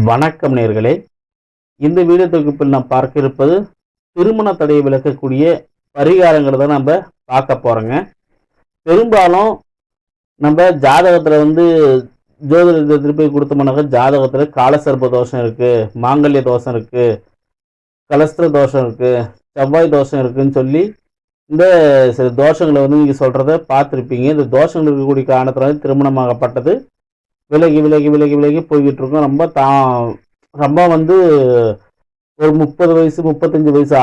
வணக்கம் நேர்களே. இந்த வீடியோ தொகுப்பில் நாம் பார்க்க இருப்பது திருமண தடையை விளக்கக்கூடிய பரிகாரங்களை தான் நம்ம பார்க்க போகிறோங்க. பெரும்பாலும் நம்ம ஜாதகத்தில் ஜோதிடத்தை போய் கொடுத்தோம்னாக்கா ஜாதகத்தில் காலசர்ப்ப தோஷம் இருக்குது, மாங்கல்ய தோஷம் இருக்குது, கலஸ்திர தோஷம் இருக்குது, செவ்வாய் தோஷம் இருக்குதுன்னு சொல்லி இந்த சில தோஷங்களை நீங்கள் சொல்கிறத பார்த்துருப்பீங்க. இந்த தோஷங்கள் இருக்கக்கூடிய காரணத்தினால திருமணமாகப்பட்டது விலகி விலகி விலகி விலகி போய்கிட்டு இருக்கோம். ரொம்ப ஒரு 30 வயசு 35 வயசு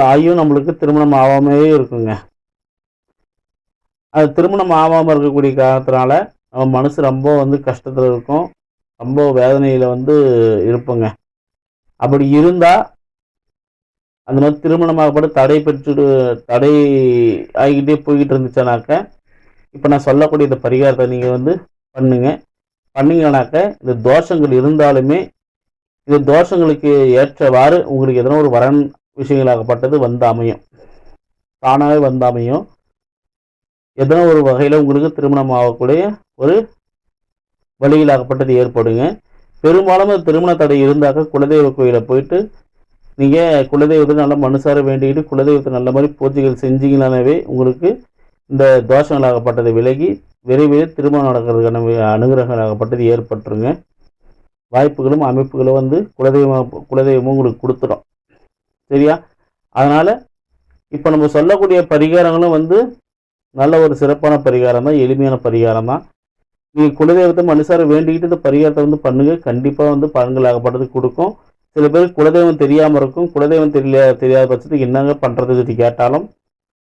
ஆகியும் நம்மளுக்கு திருமணம் ஆகாமே இருக்குங்க. அது திருமணம் ஆகாமல் இருக்கக்கூடிய காரணத்தினால நம்ம மனசு ரொம்ப கஷ்டத்தில் இருக்கும், ரொம்ப வேதனையில் இருப்போங்க. அப்படி இருந்தால் அந்த மாதிரி திருமணமாகப்பட்டு தடை ஆகிக்கிட்டே போய்கிட்டு இருந்துச்சுனாக்க இப்போ நான் சொல்லக்கூடிய இந்த பரிகாரத்தை நீங்கள் பண்ணீங்கன்னாக்க இந்த தோஷங்கள் இருந்தாலுமே இந்த தோஷங்களுக்கு ஏற்றவாறு உங்களுக்கு எதனா ஒரு வரன் விஷயங்களாகப்பட்டது அமையும், தானாகவே அமையும். எதனா ஒரு வகையில் உங்களுக்கு திருமணம் ஆகக்கூடிய ஒரு வழிகளாகப்பட்டது ஏற்படுங்க. பெரும்பாலும் திருமண தடை இருந்தாக்க குலதெய்வ கோயிலை போயிட்டு நீங்கள் குலதெய்வத்தை நல்லா மனுசார வேண்டிக்கிட்டு குலதெய்வத்தை நல்ல மாதிரி பூஜைகள் செஞ்சீங்களானவே உங்களுக்கு இந்த தோஷங்களாகப்பட்டதை விலகி விரைவில் திருமணம் நடக்கிறதுக்கான அனுகிரகங்களாகப்பட்டது ஏற்பட்டுருங்க. வாய்ப்புகளும் அமைப்புகளும் குலதெய்வமும் உங்களுக்கு கொடுத்துடும். சரியா? அதனால் இப்போ நம்ம சொல்லக்கூடிய பரிகாரங்களும் நல்ல ஒரு சிறப்பான பரிகாரம் தான், எளிமையான பரிகாரம் தான். நீங்கள் குலதெய்வத்தை மனுஷார வேண்டிக்கிட்டு இந்த பரிகாரத்தை பண்ணுங்கள். கண்டிப்பாக பலன்களாகப்பட்டது கொடுக்கும். சில பேருக்கு குலதெய்வம் தெரியாமல் இருக்கும். குலதெய்வம் தெரியாத பட்சத்துக்கு என்னங்க பண்ணுறது சொல்லி கேட்டாலும்,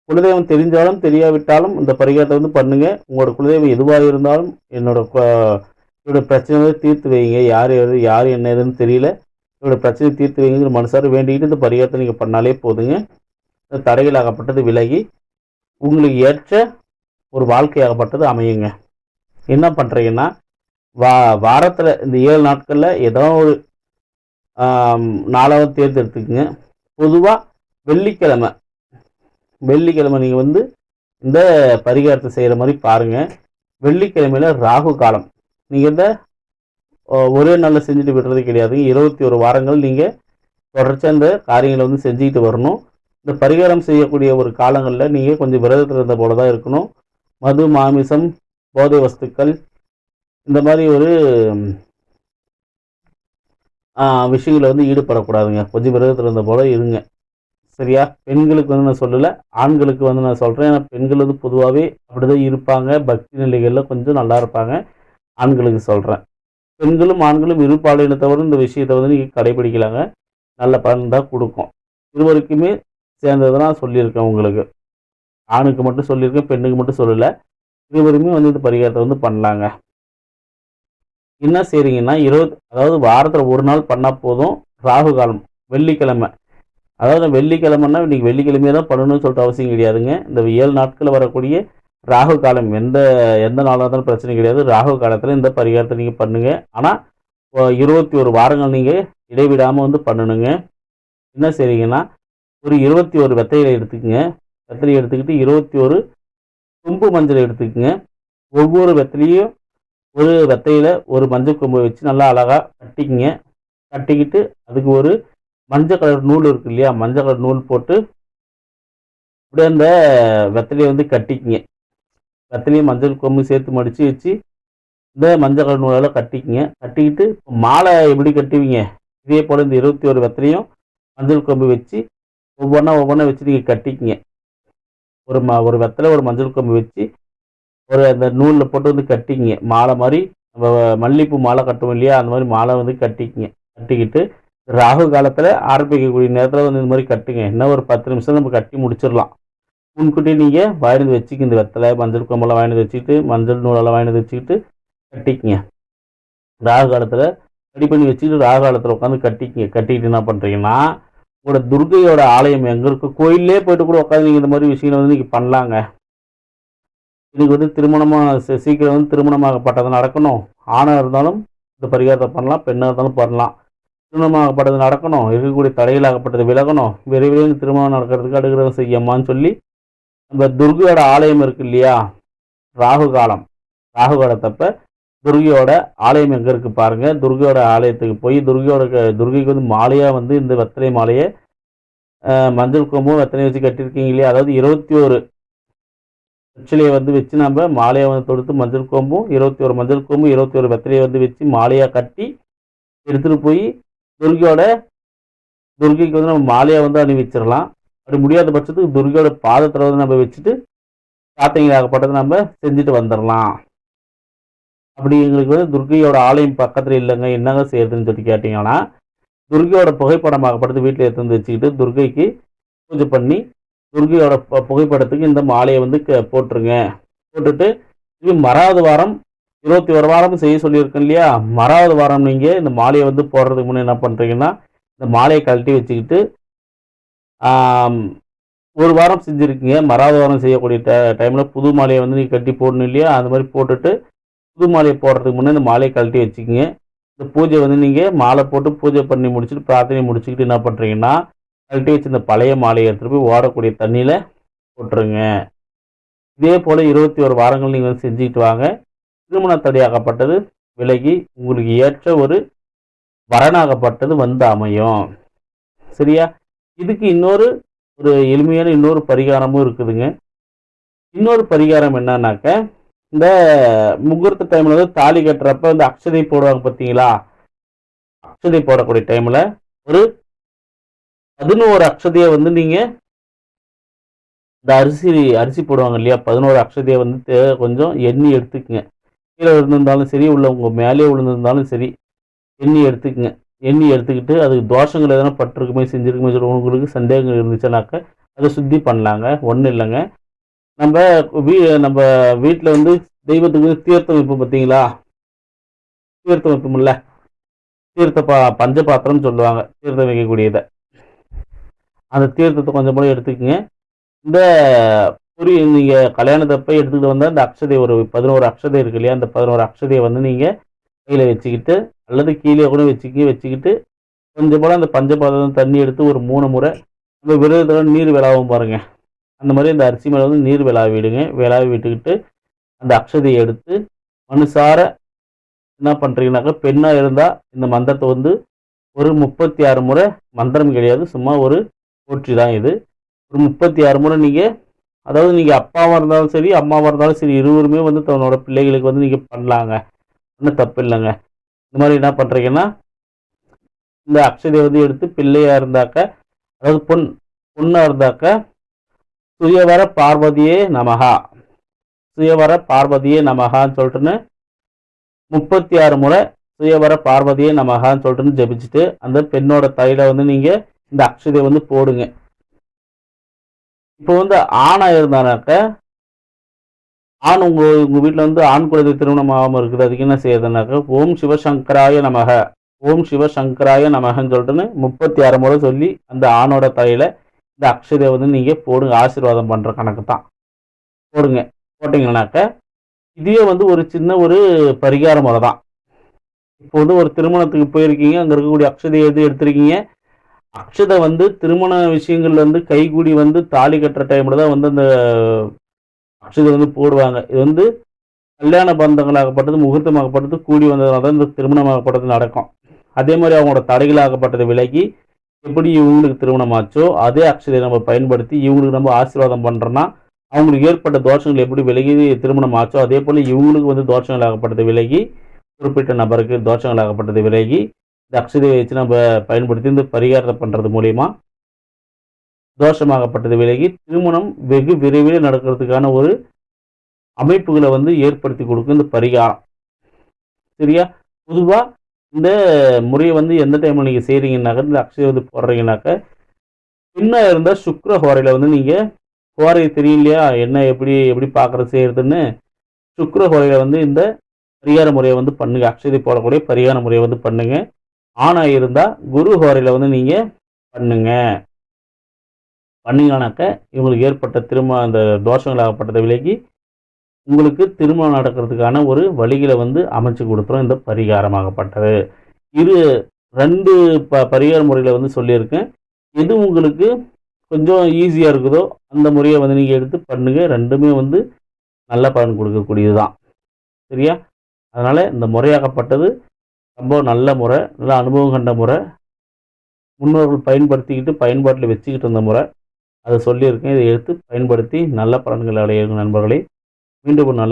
குலதெய்வம் தெரிஞ்சாலும் தெரியாவிட்டாலும் இந்த பரிகாரத்தை பண்ணுங்கள். உங்களோட குலதெய்வம் எதுவாக இருந்தாலும் என்னோட பிரச்சனையை தீர்த்து வைங்க. யார் என்ன ஏதுன்னு தெரியல, என்னோட பிரச்சனையை தீர்த்து வைங்கிற மனசார வேண்டிக்கிட்டு இந்த பரிகாரத்தை நீங்கள் பண்ணாலே போதுங்க. இந்த தடைகளாகப்பட்டது விலகி உங்களுக்கு ஏற்ற ஒரு வாழ்க்கையாகப்பட்டது அமையுங்க. என்ன பண்ணுறீங்கன்னா, வாரத்தில் இந்த 7 நாட்களில் ஏதோ ஒரு நாளாவது தேர்ந்தெடுத்துக்குங்க. பொதுவாக வெள்ளிக்கிழமை நீங்கள் இந்த பரிகாரத்தை செய்கிற மாதிரி பாருங்கள். வெள்ளிக்கிழமையில் ராகு காலம். நீங்கள் இந்த ஒரே நாளில் செஞ்சுட்டு விடுறது கிடையாது. 21 வாரங்கள் நீங்கள் தொடர்ச்சியாக இந்த காரியங்களை செஞ்சுக்கிட்டு வரணும். இந்த பரிகாரம் செய்யக்கூடிய ஒரு காலங்களில் நீங்கள் கொஞ்சம் விரதத்தில் இருந்த போல தான் இருக்கணும். மது, மாமிசம், போதை வஸ்துக்கள் இந்த மாதிரி ஒரு விஷயங்களை ஈடுபடக்கூடாதுங்க. கொஞ்சம் விரதத்தில் இருந்த போல இருங்க. சரியா? பெண்களுக்கு நான் சொல்லலை, ஆண்களுக்கு நான் சொல்கிறேன். ஏன்னா பெண்கள் பொதுவாகவே அப்படி தான் இருப்பாங்க, பக்தி நிலைகளில் கொஞ்சம் நல்லா இருப்பாங்க. ஆண்களுக்கு சொல்கிறேன். பெண்களும் ஆண்களும் இரு பாலினத்தவரும் இந்த விஷயத்தை நீங்கள் கடைபிடிக்கலாங்க. நல்ல பலன் தான் கொடுக்கும். இருவருக்குமே சேர்ந்தது நான் சொல்லியிருக்கேன். உங்களுக்கு ஆணுக்கு மட்டும் சொல்லியிருக்கேன், பெண்ணுக்கு மட்டும் சொல்லலை. இருவருமே இந்த பரிகாரத்தை பண்ணலாங்க. என்ன செய்கிறீங்கன்னா, அதாவது வாரத்தில் ஒரு நாள் பண்ணால் போதும். ராகு காலம் வெள்ளிக்கிழமை, அதாவது வெள்ளிக்கிழமைன்னா இன்றைக்கி வெள்ளிக்கிழமையே தான் பண்ணணும்னு சொல்லிட்டு அவசியம் கிடையாதுங்க. இந்த 7 நாட்களில் வரக்கூடிய ராகு காலம் எந்த நாளாக இருந்தாலும் பிரச்சனை கிடையாது. ராகு காலத்தில் இந்த பரிகாரத்தை நீங்கள் பண்ணுங்கள். ஆனால் 21 வாரங்கள் நீங்கள் இடைவிடாமல் பண்ணணுங்க. என்ன செய்றீங்கன்னா, ஒரு 21 வெத்தைகளை எடுத்துக்கங்க. வெத்தலையை எடுத்துக்கிட்டு 21 கொம்பு மஞ்சள் எடுத்துக்கங்க. ஒவ்வொரு வெத்தலையும் ஒரு வெத்தையில் ஒரு மஞ்சள் கொம்பை வச்சு நல்லா அழகாக கட்டிக்கிங்க. கட்டிக்கிட்டு அதுக்கு ஒரு மஞ்சள் கலர் நூல் இருக்கு இல்லையா, மஞ்சள் கலர் நூல் போட்டு அப்படியே அந்த வெத்தலையை கட்டிக்கிங்க. வெத்தலையும் மஞ்சள் கொம்பு சேர்த்து மடித்து வச்சு இந்த மஞ்சள் கலர் நூலால் கட்டிக்கிங்க. கட்டிக்கிட்டு மாலை எப்படி கட்டுவீங்க, இதே போல் இந்த 21 வெத்தலையும் மஞ்சள் கொம்பு வச்சு ஒவ்வொன்றா வச்சு நீங்கள் கட்டிக்கிங்க. ஒரு வெத்தலை ஒரு மஞ்சள் கொம்பு வச்சு ஒரு அந்த நூலில் போட்டு கட்டிக்கிங்க. மாலை மாதிரி நம்ம மல்லிகைப்பூ மாலை கட்டுவோம் இல்லையா, அந்த மாதிரி மாலை கட்டிக்கிங்க. கட்டிக்கிட்டு ராகு காலத்தில் ஆரம்பிக்கக்கூடிய நேரத்தில் இந்த மாதிரி கட்டுங்க. இன்னும் ஒரு 10 நிமிஷம் நம்ம கட்டி முடிச்சிடலாம். முன்கூட்டி நீங்கள் வாங்கிட்டு வச்சுக்க, இந்த வெத்தலை மஞ்சள் கொம்பெல்லாம் வாங்கிட்டு வச்சுக்கிட்டு மஞ்சள் நூலெல்லாம் வாங்கிட்டு வச்சுக்கிட்டு கட்டிக்கிங்க. ராகு காலத்தில் ரெடி பண்ணி வச்சுக்கிட்டு ராகு காலத்தில் உட்காந்து கட்டிக்கிங்க. கட்டிக்கிட்டு என்ன பண்ணுறீங்கன்னா, உங்களோட துர்கையோட ஆலயம் எங்கே இருக்கும், கோயிலே போய்ட்டு கூட உட்காந்து நீங்கள் இந்த மாதிரி விஷயங்களை நீங்கள் பண்ணலாங்க. இன்னைக்கு திருமணமாக சீக்கிரம் திருமணமாகப்பட்டது நடக்கணும். ஆணாக இருந்தாலும் இந்த பரிகாரத்தை பண்ணலாம், பெண்ணாக இருந்தாலும் பண்ணலாம். திருமணமாகப்பட்டது நடக்கணும், இருக்கக்கூடிய தடைகளாகப்பட்டது விலகணும், விரைவில் திருமணம் நடக்கிறதுக்கு அடுக்கிறவங்க செய்யம்மான்னு சொல்லி நம்ம துர்கையோட ஆலயம் இருக்கு இல்லையா, ராகு காலத்தப்ப துர்கையோட ஆலயம் எங்கே இருக்குது பாருங்கள். துர்கையோட ஆலயத்துக்கு போய் துர்கைக்கு வந்து மாலையாக வந்து இந்த வெத்தலை மாலையை மஞ்சள் கொம்பும் வெத்தலை வச்சு கட்டியிருக்கீங்க இல்லையா, அதாவது 21 வெற்றிலையை வந்து வச்சு நம்ம மாலையை வந்து தொடுத்து மஞ்சள் கொம்பும் 21 மஞ்சள் கொம்பும் 21 வெத்தலையை வந்து வச்சு மாலையாக கட்டி எடுத்துகிட்டு போய் துர்கைக்கு வந்து நம்ம மாலையாக வந்து அணிவிச்சிடலாம். அப்படி முடியாத பட்சத்துக்கு துர்கையோட பாதத்தில் வந்து நம்ம வச்சுட்டு பிரார்த்தனையாகப்பட்டதை நம்ம செஞ்சுட்டு வந்துடலாம். அப்படி எங்களுக்கு வந்து துர்கையோட ஆலயம் பக்கத்தில் இல்லைங்க, என்னங்க செய்யறதுன்னு சொல்லி கேட்டிங்கன்னா, துர்கையோட புகைப்படமாகப்பட்டது வீட்டில் எடுத்து வந்து வச்சுக்கிட்டு துர்கைக்கு பூஜை பண்ணி துர்கையோட புகைப்படத்துக்கு இந்த மாலையை வந்து போட்டுருங்க. போட்டுட்டு இது மறாவது வாரம் 21 வாரம் செய்ய சொல்லியிருக்கேன் இல்லையா, மறாவது வாரம் நீங்கள் இந்த மாலையை வந்து போடுறதுக்கு முன்னே என்ன பண்ணுறீங்கன்னா, இந்த மாலையை கழட்டி வச்சுக்கிட்டு ஒரு வாரம் செஞ்சுருக்கீங்க, மறாவது வாரம் செய்யக்கூடிய டைமில் புது மாலையை வந்து நீங்கள் கட்டி போடணும் இல்லையா, அந்த மாதிரி போட்டுட்டு புது மாலையை போடுறதுக்கு முன்னே இந்த மாலையை கழட்டி வச்சுக்கிங்க. இந்த பூஜை வந்து நீங்கள் மாலை போட்டு பூஜை பண்ணி முடிச்சுட்டு பிரார்த்தனை முடிச்சுக்கிட்டு என்ன பண்ணுறீங்கன்னா, கழட்டி வச்சு இந்த பழைய மாலையை எடுத்துகிட்டு போய் ஓடக்கூடிய தண்ணியில் போட்டுருங்க. இதே போல் 21 வாரங்கள் நீங்கள் வந்து செஞ்சுக்கிட்டு வாங்க. திருமண தடையாகப்பட்டது விலகி உங்களுக்கு ஏற்ற ஒரு வரனாகப்பட்டது வந்து அமையும். சரியா? இதுக்கு ஒரு எளிமையான இன்னொரு பரிகாரமும் இருக்குதுங்க. இன்னொரு பரிகாரம் என்னன்னாக்க, இந்த முகூர்த்த டைமில் வந்து தாலி கட்டுறப்ப இந்த அக்ஷதை போடுவாங்க பார்த்தீங்களா, அக்ஷதை போடக்கூடிய டைமில் ஒரு 11 அக்ஷதையை வந்து நீங்கள் இந்த அரிசி போடுவாங்க இல்லையா, 11 அக்ஷதையை வந்து கொஞ்சம் எண்ணி எடுத்துக்குங்க. கீழே விழுந்திருந்தாலும் சரி, உள்ள உங்கள் மேலே விழுந்திருந்தாலும் சரி, எண்ணி எடுத்துக்குங்க. எண்ணி எடுத்துக்கிட்டு அதுக்கு தோஷங்கள் எதனா பட்டிருக்குமே செஞ்சுருக்குமே சொல்லி உங்களுக்கு சந்தேகங்கள் இருந்துச்சுனாக்க அதை சுத்தி பண்ணலாங்க. ஒன்றும் இல்லைங்க, நம்ம வீட்டில் வந்து தெய்வத்துக்கு தீர்த்தம் வைப்போம் பார்த்தீங்களா, தீர்த்தம் வைப்போம்ல, பஞ்ச பாத்திரம் சொல்லுவாங்க தீர்த்தம் வைக்கக்கூடியதை. அந்த தீர்த்தத்தை கொஞ்சம் போல எடுத்துக்கங்க. இந்த நீங்கள் கல்யாணத்தப்ப எடுத்துக்கிட்டு வந்தால் இந்த அக்ஷதை ஒரு 11 அக்ஷதை இருக்கு இல்லையா, அந்த 11 அக்ஷதையை வந்து நீங்கள் கையில் வச்சுக்கிட்டு அல்லது கீழே கூட வச்சுக்கிட்டு கொஞ்சம் போல் அந்த பஞ்சபாத்திரம் தண்ணி எடுத்து ஒரு 3 முறை நம்ம விரதத்தில் நீர் விளாவும் பாருங்கள், அந்த மாதிரி அந்த அரிசி மேலே வந்து நீர் விளாவி விடுங்க. விளாவி விட்டுக்கிட்டு அந்த அக்ஷதையை எடுத்து மனுசார என்ன பண்ணுறீங்கன்னாக்கா, பெண்ணாக இருந்தால் இந்த மந்திரத்தை வந்து ஒரு 36 முறை, மந்திரம் கிடையாது, சும்மா ஒரு போற்றி தான் இது, ஒரு 36 முறை நீங்கள், அதாவது நீங்கள் அப்பாவாக இருந்தாலும் சரி அம்மாவாக இருந்தாலும் சரி இருவருமே வந்து தன்னோட பிள்ளைகளுக்கு வந்து நீங்கள் பண்ணலாங்க, ஒன்றும் தப்பு இல்லைங்க. இந்த மாதிரி என்ன பண்ணுறீங்கன்னா, இந்த அக்ஷதையை வந்து எடுத்து பிள்ளையாக இருந்தாக்க, அதாவது பொண்ணாக இருந்தாக்க சுயவர பார்வதியே நமகா, சுயவர பார்வதியே நமகான்னு சொல்லிட்டுன்னு 36 முறை சுயவர பார்வதியே நமகான்னு சொல்லிட்டுன்னு ஜபிச்சுட்டு அந்த பெண்ணோட தலையில வந்து நீங்கள் இந்த அக்ஷதையை வந்து போடுங்க. இப்போ வந்து ஆணாக இருந்தானாக்க, ஆண் உங்கள் வீட்டில் வந்து ஆண் குழந்தை திருமணம் ஆகாமல் இருக்குது, அதுக்கு என்ன செய்யுதுனாக்கா, ஓம் சிவசங்கராய நமக, ஓம் சிவசங்கராய நமகன்னு சொல்லிட்டுன்னு 36 முறை சொல்லி அந்த ஆணோட தலையில் இந்த அக்ஷதையை வந்து நீங்கள் போடுங்க. ஆசீர்வாதம் பண்ணுற கணக்கு தான் போடுங்க. போட்டிங்கன்னாக்க இதுவே வந்து ஒரு சின்ன ஒரு பரிகார முறை தான். இப்போ வந்து ஒரு திருமணத்துக்கு போயிருக்கீங்க, அங்கே இருக்கக்கூடிய அக்ஷதையை எடுத்துருக்கீங்க. அக்ஷதை வந்து திருமண விஷயங்கள்ல வந்து கைகூடி வந்து தாலி கட்டுற டைமில் தான் வந்து அந்த அக்ஷதை வந்து போடுவாங்க. இது வந்து கல்யாண பந்தங்களாகப்பட்டது முகூர்த்தமாகப்பட்டது கூடி வந்ததுனால தான் இந்த திருமணமாகப்பட்டது நடக்கும். அதே மாதிரி அவங்களோட தடைகளாகப்பட்டது விலகி எப்படி இவங்களுக்கு திருமணம் ஆச்சோ அதே அக்ஷதையை நம்ம பயன்படுத்தி இவங்களுக்கு நம்ம ஆசீர்வாதம் பண்ணுறோன்னா, அவங்களுக்கு ஏற்பட்ட தோஷங்கள் எப்படி விலகி திருமணம் ஆச்சோ அதே போல் இவங்களுக்கு வந்து தோஷங்களாகப்பட்டது விலகி, குறிப்பிட்ட நபருக்கு தோஷங்களாகப்பட்டது விலகி இந்த அக்ஷதையை வச்சு நம்ம பயன்படுத்தி இந்த பரிகாரத்தை பண்ணுறது மூலிமா தோஷமாகப்பட்டது விலகி திருமணம் வெகு விரைவில் நடக்கிறதுக்கான ஒரு அமைப்புகளை வந்து ஏற்படுத்தி கொடுக்கும் இந்த பரிகாரம். சரியா? பொதுவாக இந்த முறையை வந்து எந்த டைமில் நீங்கள் செய்கிறீங்கன்னாக்க, இந்த அக்ஷயை வந்து போடுறீங்கன்னாக்க, பெண்ணாக இருந்தால் சுக்கிர ஹோரையில் வந்து நீங்கள் ஹோரை தெரியும் இல்லையா, என்ன எப்படி பார்க்குறது செய்கிறதுன்னு, சுக்கிர ஹோரையில் வந்து இந்த பரிகார முறையை வந்து பண்ணுங்க. அக்ஷதை போடக்கூடிய பரிகார முறையை வந்து பண்ணுங்க. ஆணாக இருந்தால் குரு ஹோரையில் வந்து நீங்கள் பண்ணீங்கன்னாக்க இவங்களுக்கு ஏற்பட்ட அந்த தோஷங்களாகப்பட்டதை விலகி உங்களுக்கு திருமணம் நடக்கிறதுக்கான ஒரு வழிகளை வந்து அமைச்சு கொடுத்துரும் இந்த பரிகாரமாகப்பட்டது. 2 பரிகார முறைகளை வந்து சொல்லியிருக்கேன். எது உங்களுக்கு கொஞ்சம் ஈஸியாக இருக்குதோ அந்த முறையை வந்து நீங்கள் எடுத்து பண்ணுங்க. 2மே வந்து நல்ல பலன் கொடுக்கக்கூடியது தான். சரியா? அதனால் இந்த முறையாகப்பட்டது ரொம்ப நல்ல முறை, நல்ல அனுபவம் கண்ட முறை, முன்னோர்கள் பயன்படுத்திக்கிட்டு பயன்பாட்டில் வச்சுக்கிட்டு இருந்த முறை. அதை சொல்லியிருக்கேன். இதை எடுத்து பயன்படுத்தி நல்ல பலன்களை அடைய நண்பர்களே. மீண்டும் ஒரு நல்ல